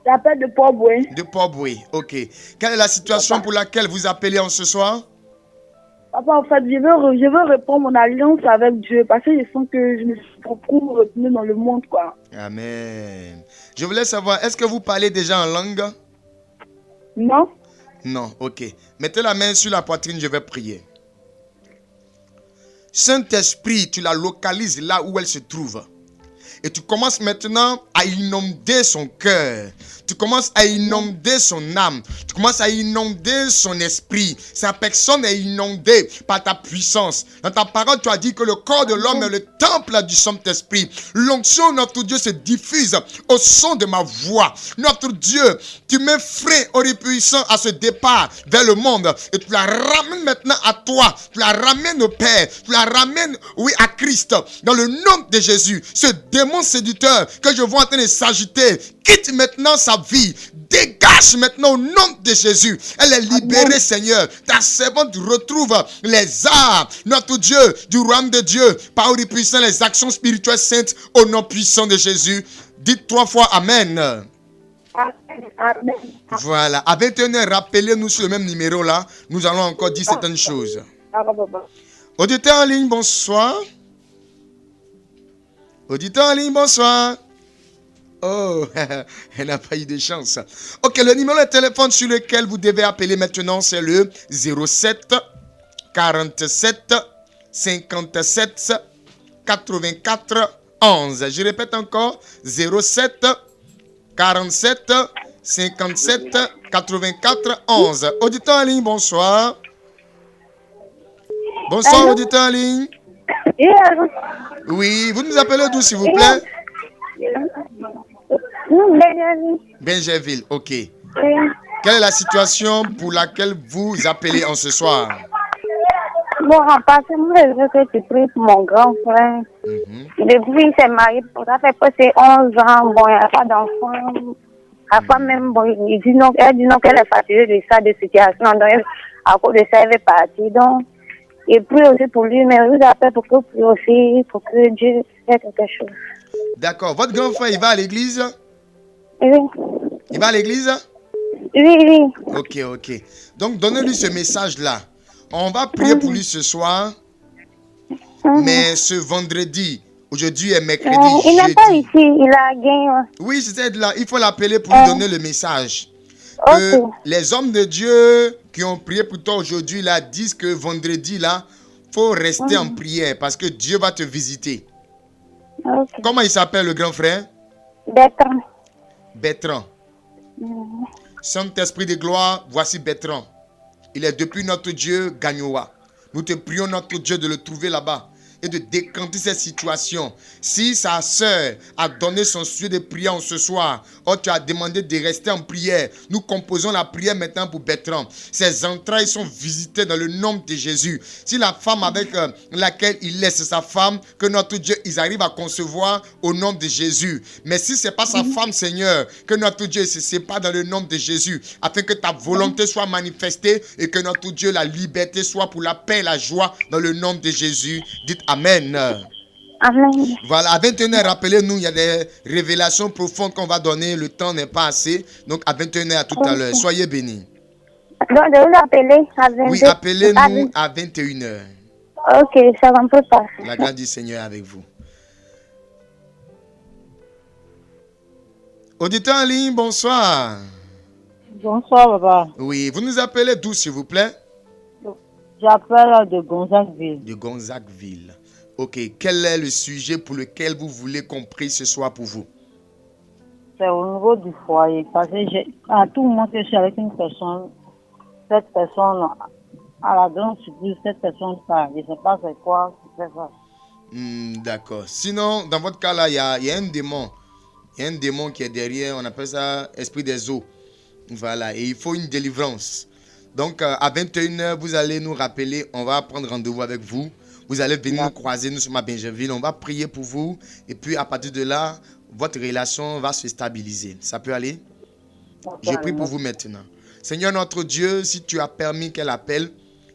J'appelle de Port-Boué. De Port-Boué, ok. Quelle est la situation pour laquelle vous appelez en ce soir? Papa, en fait, je veux reprendre mon alliance avec Dieu parce que je sens que je me suis beaucoup retenue dans le monde, quoi. Amen. Je voulais savoir, est-ce que vous parlez déjà en langue? Non? Non, ok. Mettez la main sur la poitrine, je vais prier. Saint-Esprit, tu la localises là où elle se trouve. Et tu commences maintenant à inonder son cœur. Tu commences à inonder son âme. Tu commences à inonder son esprit. Sa personne est inondée par ta puissance. Dans ta parole, tu as dit que le corps de l'homme est le temple du Saint-Esprit. L'onction de notre Dieu se diffuse au son de ma voix. Notre Dieu, tu mets frein au répuissant à ce départ vers le monde. Et tu la ramènes maintenant à toi. Tu la ramènes au Père. Tu la ramènes, oui, à Christ. Dans le nom de Jésus. Ce démon séducteur que je vois en train de s'agiter, quitte maintenant sa vie. Dégage maintenant au nom de Jésus. Elle est libérée, Amen. Seigneur. Ta servante retrouve les arts, notre Dieu, du royaume de Dieu, par le puissant, les actions spirituelles saintes au nom puissant de Jésus. Dites 3 fois Amen. Amen. Voilà. À 21h, rappelez-nous sur le même numéro là. Nous allons encore dire certaines choses. Auditeur en ligne, bonsoir. Auditeur en ligne, bonsoir. Oh, elle n'a pas eu de chance. Ok, le numéro de téléphone sur lequel vous devez appeler maintenant, c'est le 07 47 57 84 11. Je répète encore, 07 47 57 84 11. Auditeur en ligne, bonsoir. Bonsoir, Allô? auditeur en ligne. Oui, vous nous appelez d'où, s'il vous plaît? Benjerville, ok. Quelle est la situation pour laquelle vous appelez en ce soir? Bon, parce que moi, je veux que tu pries pour mon grand frère. Depuis qu'il s'est marié, ça fait presque 11 ans, bon, il n'y a pas d'enfant. Après même, bon, elle dit non qu'elle est fatiguée de ça, de situation. Donc, à cause de ça, elle veut partir. Donc, et prie aussi pour lui, mais je vous appelle pour que vous priez aussi, pour que Dieu fasse quelque chose. D'accord. Votre grand frère, il va à l'église? Oui. Il va à l'église? Oui. Ok. Donc, donnez-lui ce message-là. On va prier pour lui ce soir. Mais ce vendredi, aujourd'hui est mercredi. Il n'est pas ici, il a gagné. Oui, c'est là. Il faut l'appeler pour lui donner le message. Que les hommes de Dieu qui ont prié pour toi aujourd'hui là disent que vendredi là, faut rester en prière parce que Dieu va te visiter. Comment il s'appelle le grand frère? Bertrand. Saint-Esprit de gloire, voici Bertrand. Il est depuis notre Dieu Gagnoa. Nous te prions, notre Dieu, de le trouver là-bas et de décanter cette situation. Si sa sœur a donné son sujet de prière en ce soir, tu as demandé de rester en prière. Nous composons la prière maintenant pour Bertrand. Ses entrailles sont visitées dans le nom de Jésus. Si la femme avec laquelle il laisse sa femme, que notre Dieu, ils arrivent à concevoir au nom de Jésus. Mais si ce n'est pas sa femme, Seigneur, que notre Dieu se sépare dans le nom de Jésus, afin que ta volonté soit manifestée et que notre Dieu, la liberté soit pour la paix et la joie dans le nom de Jésus. Dites Amen. Amen. Voilà, à 21h, rappelez-nous, il y a des révélations profondes qu'on va donner. Le temps n'est pas assez. Donc, à 21h, à tout à l'heure. Soyez bénis. Donc, je vous appeler à 22h. Oui, appelez-nous à 21h. Ok, ça va me passer. La grâce du Seigneur est avec vous. Auditeur en ligne, bonsoir. Bonsoir, papa. Oui, vous nous appelez d'où, s'il vous plaît? J'appelle de Gonzagueville. De Gonzagueville. Ok, quel est le sujet pour lequel vous voulez qu'on prie ce soir pour vous? C'est au niveau du foyer. Parce que à tout moment que je suis avec une personne, cette personne, à la grande surprise, cette personne part. Je ne sais pas c'est quoi, c'est ça. D'accord. Sinon, dans votre cas là, il y a un démon. Il y a un démon qui est derrière, on appelle ça esprit des eaux. Voilà, et il faut une délivrance. Donc, à 21h, vous allez nous rappeler, on va prendre rendez-vous avec vous. Vous allez venir nous croiser, nous sommes à Benjerville, on va prier pour vous. Et puis, à partir de là, votre relation va se stabiliser. Ça peut aller? Je prie pour vous maintenant. Seigneur notre Dieu, si tu as permis qu'elle appelle,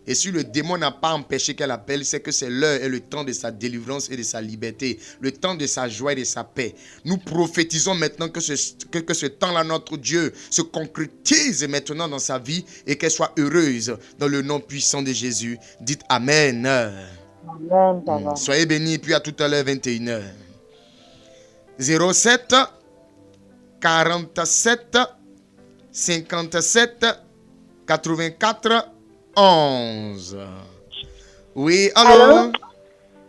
Et si le démon n'a pas empêché qu'elle appelle, c'est que c'est l'heure et le temps de sa délivrance et de sa liberté, le temps de sa joie et de sa paix. Nous prophétisons maintenant que ce temps-là, notre Dieu, se concrétise maintenant dans sa vie et qu'elle soit heureuse dans le nom puissant de Jésus. Dites Amen. Amen, papa. Soyez bénis, puis à tout à l'heure, 21h. 07 47 57 84 11. Oui, allô?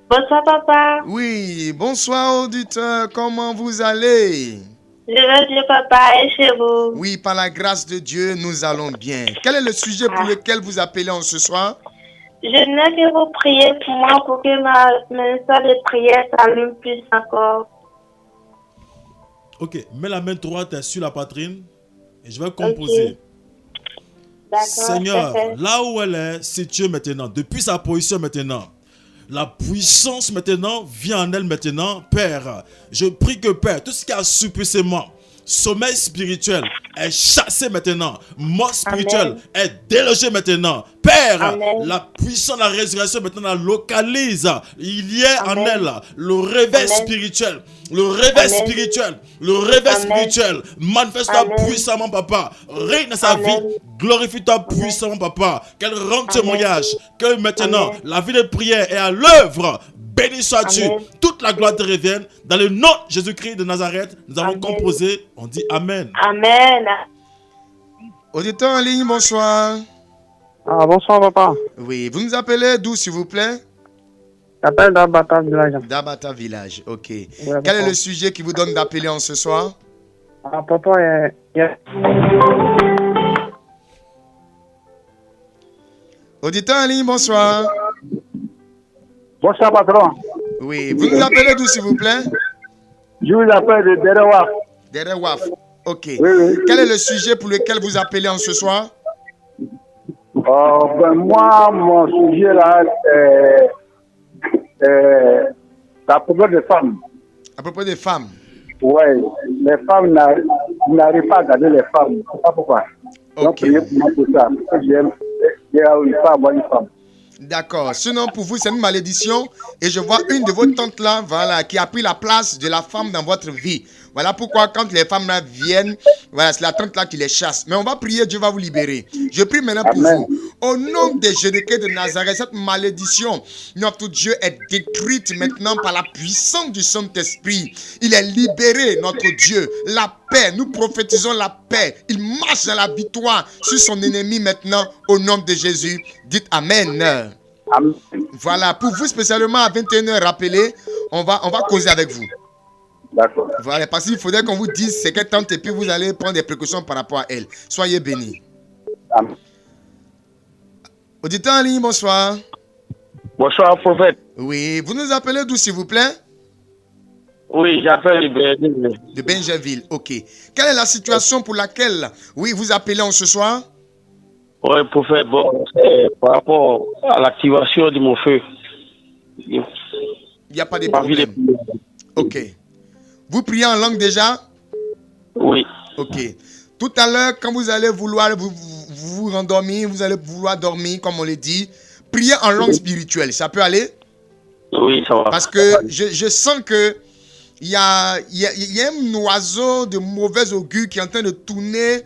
Bonsoir, papa. Oui, bonsoir, auditeur. Comment vous allez? Je vais bien, papa, et chez vous? Oui, par la grâce de Dieu, nous allons bien. Quel est le sujet pour lequel vous appelez en ce soir? Je venais que vous priez pour moi pour que ma salle de prière s'allume plus encore. Ok, mets la main droite sur la poitrine et je vais composer. Okay. D'accord, Seigneur, là où elle est située maintenant, depuis sa position maintenant, la puissance maintenant vient en elle maintenant. Père, je prie que Père, tout ce qui a supplément, sommeil spirituel est chassé maintenant. Mort spirituelle est délogée maintenant. Père, Amen. la puissance de la résurrection maintenant la localise. Il y a en elle le réveil spirituel. Le réveil spirituel. Le réveil spirituel. Manifeste-toi puissamment, papa. Règne dans sa vie. Glorifie-toi puissamment, papa. Qu'elle rende témoignage. Que maintenant, la vie de prière est à l'œuvre. Béni sois-tu. Toute la gloire te revienne. Dans le nom de Jésus-Christ de Nazareth, nous avons composé. On dit Amen. Amen. Auditeur en ligne, bonsoir. Ah, bonsoir, papa. Oui, vous nous appelez d'où, s'il vous plaît? J'appelle d'Abata Village. D'Abata Village, ok. Ouais, Quel papa. est le sujet qui vous donne d'appeler en ce soir? Ah, papa, Auditeur en ligne, bonsoir. Bonsoir, patron. Oui, vous nous appelez d'où, s'il vous plaît? Je vous appelle de Derewaf. Derewaf, ok. Oui, oui. Quel est le sujet pour lequel vous appelez en ce soir? Moi, mon sujet là, la problème des femmes. À propos des femmes? Oui, les femmes n'arrivent pas à garder les femmes. Je ne sais pas pourquoi. Donc, priez pour moi pour ça. Parce que j'ai une femme, moi une femme. D'accord. Sinon, pour vous, c'est une malédiction. Et je vois une de vos tantes là, voilà, qui a pris la place de la femme dans votre vie. Voilà pourquoi quand les femmes là viennent, voilà, c'est la tante là qui les chasse. Mais on va prier, Dieu va vous libérer. Je prie maintenant pour vous. Au nom de Jésus-Christ de Nazareth, cette malédiction, notre Dieu est détruite maintenant par la puissance du Saint-Esprit. Il est libéré, notre Dieu. La paix, nous prophétisons la paix. Il marche dans la victoire sur son ennemi maintenant, au nom de Jésus. Dites Amen. Amen. Voilà, pour vous spécialement à 21h, rappelez, on va causer avec vous. D'accord. Voilà, parce qu'il faudrait qu'on vous dise c'est quelle tante et puis vous allez prendre des précautions par rapport à elle. Soyez bénis. Amen. Auditeur en ligne, bonsoir. Bonsoir, prophète. Oui, vous nous appelez d'où, s'il vous plaît? Oui, j'appelle de Benjaville. De Benjaville, ok. Quelle est la situation pour laquelle, oui, vous appelez en ce soir? Oui, prophète, bon, c'est par rapport à l'activation de mon feu. Il n'y a pas de problème. Ok. Vous priez en langue déjà? Oui. Ok. Tout à l'heure, quand vous allez vouloir vous rendormir, vous allez vouloir dormir, comme on le dit, priez en langue spirituelle. Ça peut aller? Oui, ça va. Parce que je sens que il y a un oiseau de mauvais augure qui est en train de tourner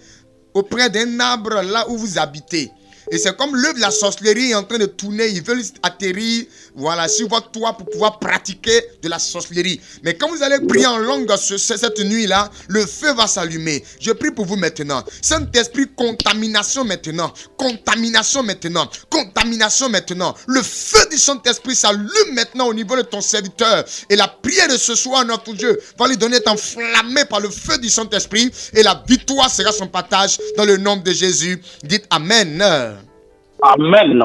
auprès d'un arbre là où vous habitez. Et c'est comme l'œuvre de la sorcellerie est en train de tourner. Ils veulent atterrir, voilà, sur votre toit pour pouvoir pratiquer de la sorcellerie. Mais quand vous allez prier en langue cette nuit-là, le feu va s'allumer. Je prie pour vous maintenant. Saint-Esprit, contamination maintenant. Contamination maintenant. Contamination maintenant. Le feu du Saint-Esprit s'allume maintenant au niveau de ton serviteur. Et la prière de ce soir, notre Dieu, va lui donner d'être enflammé par le feu du Saint-Esprit. Et la victoire sera son partage dans le nom de Jésus. Dites Amen. Amen.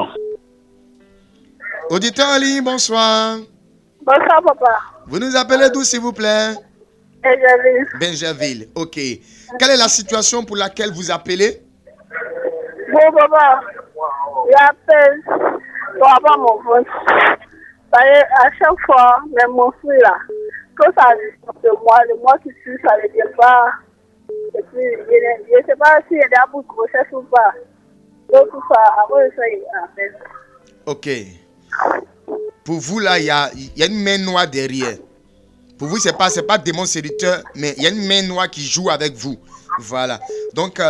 Auditeur en ligne, bonsoir. Bonsoir, papa. Vous nous appelez d'où, s'il vous plaît? Benjaville. Benjaville, ok. Quelle est la situation pour laquelle vous appelez? Bon, papa, j'appelle par rapport à mon ventre. À chaque fois, même mon fruit là, quand ça arrive de moi, le mois qui suit, ça ne vient pas. Et puis, je ne sais pas si il y a des grossesse ou pas. Donc, tout ça, après ça, il appelle. Ok. Pour vous, là, il y a une main noire derrière. Pour vous, c'est pas démon séducteur, mais il y a une main noire qui joue avec vous. Voilà. Donc,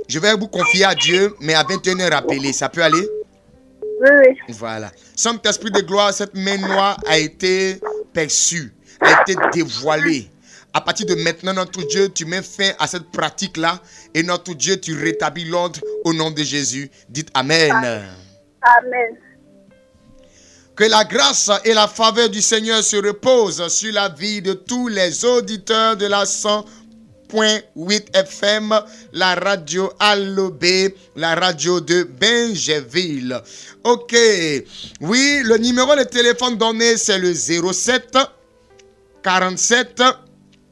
je vais vous confier à Dieu, mais à 21h rappeler. Ça peut aller? Oui. Voilà. Saint-Esprit de gloire, cette main noire a été perçue, a été dévoilée. À partir de maintenant, notre Dieu, tu mets fin à cette pratique-là. Et notre Dieu, tu rétablis l'ordre au nom de Jésus. Dites Amen. Amen. Que la grâce et la faveur du Seigneur se reposent sur la vie de tous les auditeurs de la 100.8 FM, la radio Allobé, la radio de Benjeville. Ok. Oui, le numéro de téléphone donné, c'est le 07 47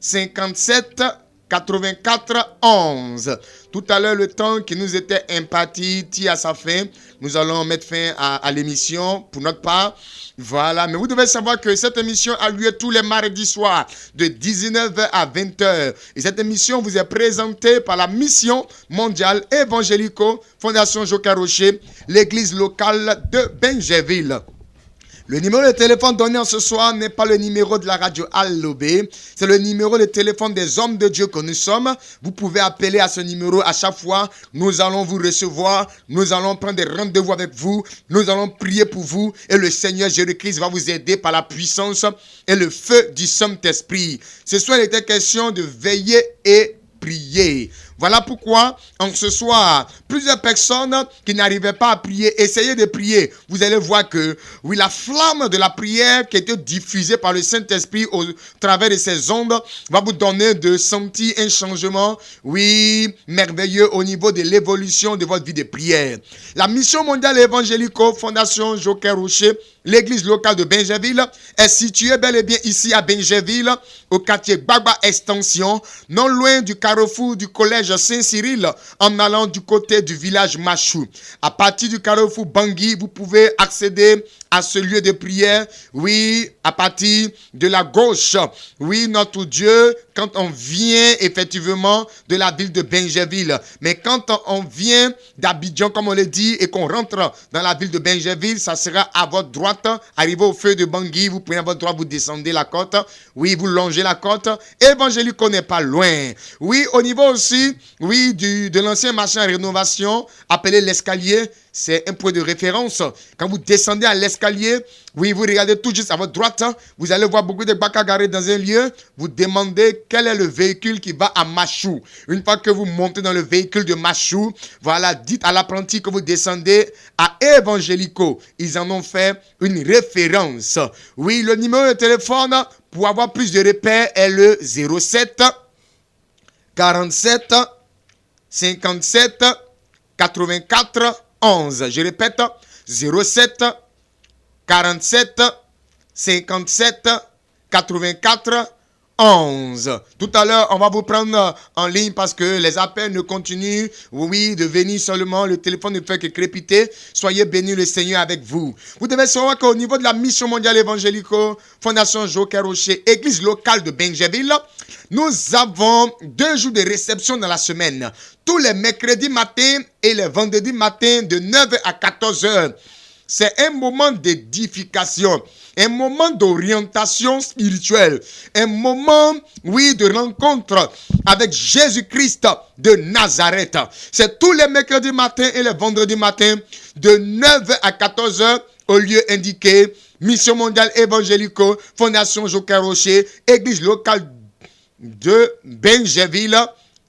57 84 11. Tout à l'heure, le temps qui nous était imparti tire à sa fin. Nous allons mettre fin à l'émission pour notre part. Voilà, mais vous devez savoir que cette émission a lieu tous les mardis soirs de 19h à 20h. Et cette émission vous est présentée par la Mission mondiale évangélico Fondation Joker Rocher, l'église locale de Benjeville. Le numéro de téléphone donné ce soir n'est pas le numéro de la radio Allobé, c'est le numéro de téléphone des hommes de Dieu que nous sommes. Vous pouvez appeler à ce numéro à chaque fois. Nous allons vous recevoir, nous allons prendre des rendez-vous avec vous, nous allons prier pour vous et le Seigneur Jésus-Christ va vous aider par la puissance et le feu du Saint-Esprit. Ce soir, il était question de veiller et prier. Voilà pourquoi, en ce soir, plusieurs personnes qui n'arrivaient pas à prier, essayez de prier. Vous allez voir que, oui, la flamme de la prière qui a été diffusée par le Saint-Esprit au travers de ces ondes va vous donner de sentir un changement, oui, merveilleux au niveau de l'évolution de votre vie de prière. La Mission mondiale évangélico Fondation Joker Rocher, l'église locale de Benjeville, est située bel et bien ici à Benjeville, au quartier Gbagba Extension, non loin du carrefour du collège Saint-Cyril, en allant du côté du village Machou. À partir du carrefour Bangui, vous pouvez accéder à ce lieu de prière, oui, à partir de la gauche. Oui, notre Dieu, quand on vient effectivement de la ville de Benjeville, mais quand on vient d'Abidjan, comme on le dit, et qu'on rentre dans la ville de Benjeville, ça sera à votre droite, arrivé au feu de Bangui, vous prenez à votre droite, vous descendez la côte, oui, vous longez la côte, évangélique, on n'est pas loin. Oui, au niveau aussi, oui, de l'ancien marché en rénovation, appelé l'escalier, c'est un point de référence. Quand vous descendez à l'escalier, oui, vous regardez tout juste à votre droite, vous allez voir beaucoup de bacs garés dans un lieu. Vous demandez quel est le véhicule qui va à Machou. Une fois que vous montez dans le véhicule de Machou, voilà, dites à l'apprenti que vous descendez à Évangélico. Ils en ont fait une référence. Oui, le numéro de téléphone pour avoir plus de repères est le 07 47 57 84 11. Je répète, 07 47 57 84 11. Tout à l'heure, on va vous prendre en ligne parce que les appels ne continuent, oui, de venir seulement. Le téléphone ne fait que crépiter. Soyez bénis, le Seigneur avec vous. Vous devez savoir qu'au niveau de la Mission mondiale évangélico Fondation Joker Rocher, église locale de Benjeville, nous avons 2 jours de réception dans la semaine. Tous les mercredis matin et les vendredis matin de 9h à 14h. C'est un moment d'édification, un moment d'orientation spirituelle, un moment, oui, de rencontre avec Jésus-Christ de Nazareth. C'est tous les mercredis matin et les vendredis matin de 9h à 14h au lieu indiqué. Mission mondiale évangélico, Fondation Joker Rocher, église locale de Benjeville,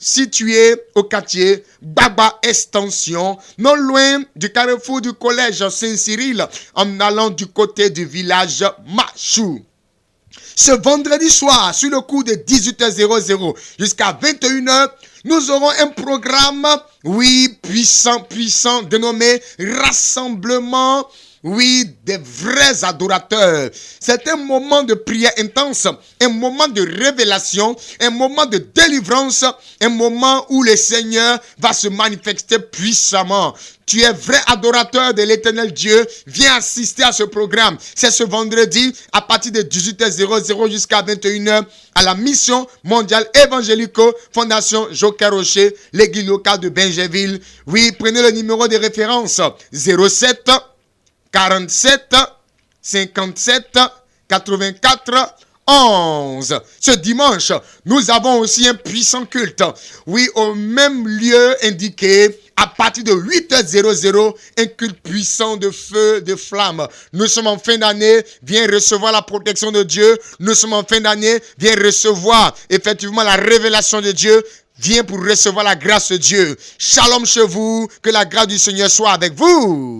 situé au quartier Gbagba Extension, non loin du carrefour du collège Saint-Cyril, en allant du côté du village Machou. Ce vendredi soir, sur le coup de 18h00 jusqu'à 21h, nous aurons un programme, oui, puissant, dénommé Rassemblement, oui, des vrais adorateurs. C'est un moment de prière intense, un moment de révélation, un moment de délivrance, un moment où le Seigneur va se manifester puissamment. Tu es vrai adorateur de l'Éternel Dieu, viens assister à ce programme. C'est ce vendredi à partir de 18h00 jusqu'à 21h à la Mission mondiale évangélico Fondation Joker Rocher, l'église locale de Benjeville. Oui, prenez le numéro de référence 07 47 57 84 11. Ce dimanche, nous avons aussi un puissant culte. Oui, au même lieu indiqué, à partir de 8h00, un culte puissant de feu, de flamme. Nous sommes en fin d'année, viens recevoir la protection de Dieu. Nous sommes en fin d'année, viens recevoir effectivement la révélation de Dieu. Viens pour recevoir la grâce de Dieu. Shalom chez vous, que la grâce du Seigneur soit avec vous.